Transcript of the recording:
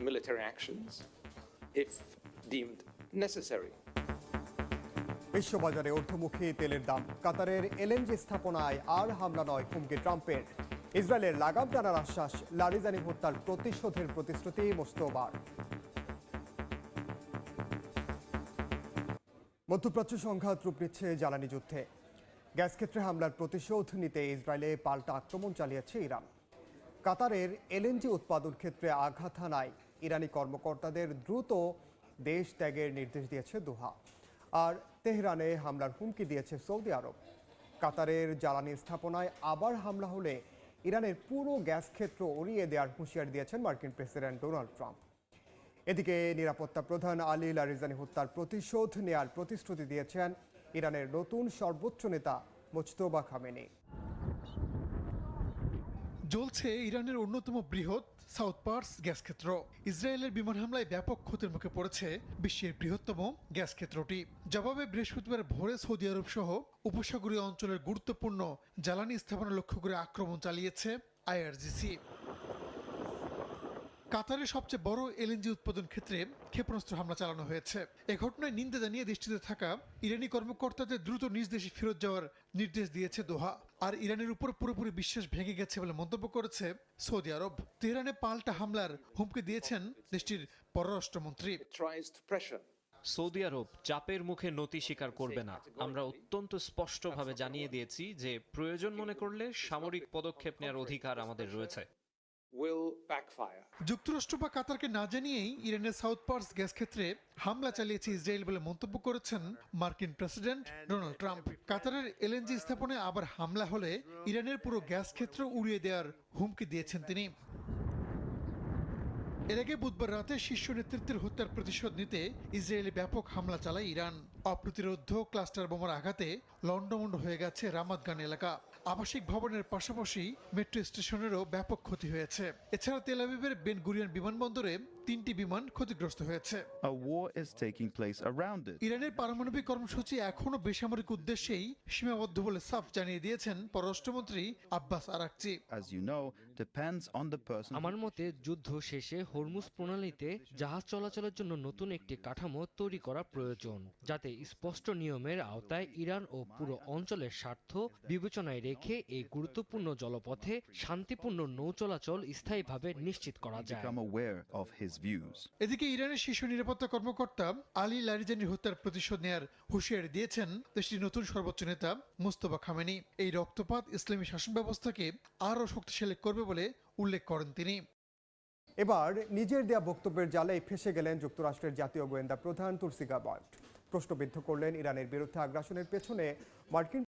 military actions if deemed necessary. বিশ্ববাজারে ঊর্ধ্বমুখী তেলের দাম, কাতারের এলএনজি স্থাপনায় আর হামলা নয় হুমকি ট্রাম্পের। ইসরায়েলের লাগাম টানার আশ্বাস, লারিজানি হত্যার প্রতিশোধের প্রতিশ্রুতি মোস্তফার। মধ্যপ্রাচ্য সংঘাত রূপ নিচ্ছে জ্বালানি যুদ্ধে। গ্যাস ক্ষেত্রে হামলার প্রতিশোধ নিতে ইসরায়েলে পাল্টা আক্রমণ চালিয়েছে ইরান। কাতারের এলএনজি উৎপাদন ক্ষেত্রে আঘাত হানায় ইরানি কর্মকর্তাদের দ্রুত দেশ ত্যাগের নির্দেশ দিয়েছে দোহা। আর তেহরানে হামলার হুমকি দিয়েছে সৌদি আরব। কাতারের জ্বালানি স্থাপনায় আবার হামলা হলে ইরানের পুরো গ্যাস ক্ষেত্র উড়িয়ে দেওয়ার হুঁশিয়ারি দিয়েছেন মার্কিন প্রেসিডেন্ট ডোনাল্ড ট্রাম্প। এদিকে নিরাপত্তা প্রধান আলী লারিজানি হত্যার প্রতিশোধ নেয়ার প্রতিশ্রুতি দিয়েছেন ইরানের নতুন সর্বোচ্চ নেতা মোজতবা খামেনি। জ্বলছে ইরানের অন্যতম বৃহৎ সাউথ পার্স গ্যাস ক্ষেত্র। ইসরায়েলের বিমান হামলায় ব্যাপক ক্ষতির মুখে পড়েছে বিশ্বের বৃহত্তম গ্যাস ক্ষেত্রটি। জবাবে বৃহস্পতিবার ভোরে সৌদি আরব সহ উপসাগরীয় অঞ্চলের গুরুত্বপূর্ণ জ্বালানি স্থাপনা লক্ষ্য করে আক্রমণ চালিয়েছে আইআরজিসি। কাতারের সবচেয়ে বড় এলএনজি উৎপাদন ক্ষেত্রে ক্ষেপণাস্ত্র হামলা চালানো হয়েছে। এ ঘটনায় নিন্দা জানিয়ে দেশটিতে থাকা ইরানি কর্মকর্তাদের দ্রুত নিজ দেশে ফেরত যাওয়ার নির্দেশ দিয়েছে দোহা। আর ইরানের উপর পুরোপুরি বিশ্বাস ভেঙে গেছে বলে মন্তব্য করেছে সৌদি আরব। তেহরানে পাল্টা হামলার হুমকি দিয়েছেন দেশটির পররাষ্ট্রমন্ত্রী। সৌদি আরব চাপের মুখে নতি স্বীকার করবে না। আমরা অত্যন্ত স্পষ্টভাবে জানিয়ে দিয়েছি যে প্রয়োজন মনে করলে সামরিক পদক্ষেপ নেওয়ার অধিকার আমাদের রয়েছে। যুক্তরাষ্ট্র বা কাতারকে না জানিয়েই ইরানের সাউথ পার্স গ্যাস ক্ষেত্রে হামলা চালিয়েছে ইসরায়েল বলে মন্তব্য করেছেন মার্কিন প্রেসিডেন্ট ডোনাল্ড ট্রাম্প। কাতারের এলএনজি স্থাপনায় আবার হামলা হলে ইরানের পুরো গ্যাস ক্ষেত্র উড়িয়ে দেওয়ার হুমকি দিয়েছেন তিনি। এর আগে বুধবার রাতে শীর্ষ নেতৃত্বের হত্যার প্রতিশোধ নিতে ইসরায়েলে ব্যাপক হামলা চালায় ইরান। অপ্রতিরোধ্য ক্লাস্টার বোমার আঘাতে লন্ডমন্ড হয়ে গেছে রামাত গান এলাকা। আবাসিক ভবনের পাশাপাশি মেট্রো স্টেশনেরও ব্যাপক ক্ষতি হয়েছে। এছাড়া তেল আবিবের বেন গুরিয়ন বিমানবন্দরে 3টি বিমান ক্ষতিগ্রস্ত হয়েছে। ইরানের পারমাণবিক কর্মসূচি এখনো বেসামরিক উদ্দেশ্যেই সীমাবদ্ধ বলে সাফ জানিয়ে দিয়েছেন পররাষ্ট্রমন্ত্রী আব্বাস আরাকচি। আমার মতে যুদ্ধ শেষে হরমুজ প্রণালীতে জাহাজ চলাচলের জন্য নতুন একটি কাঠামো তৈরি করা প্রয়োজন, যাতে স্পষ্ট নিয়মের আওতায় ইরান ও পুরো অঞ্চলের স্বার্থ বিবেচনায় রেখে এই গুরুত্বপূর্ণ জলপথে শান্তিপূর্ণ নৌ চলাচল স্থায়ীভাবে নিশ্চিত করা যায়। এদিকে ইরানের শীর্ষ নিরাপত্তা কর্মকর্তা আলী লারিজানির হত্যার প্রতিশোধ নেয়ার হুঁশিয়ারি দিয়েছেন দেশটির নতুন সর্বোচ্চ নেতা মোস্তফা খামেনি। এই রক্তপাত ইসলামী শাসন ব্যবস্থাকে আরও শক্তিশালী করবে বলে উল্লেখ করেন তিনি। এবার নিজের দেয়া বক্তব্যের জালে ফেঁসে গেলেন যুক্তরাষ্ট্রের জাতীয় গোয়েন্দা প্রধান তুলসি গাবার্ড। প্রশ্নবিদ্ধ করলেন ইরানের বিরুদ্ধে আগ্রাসনের পেছনে মার্কিন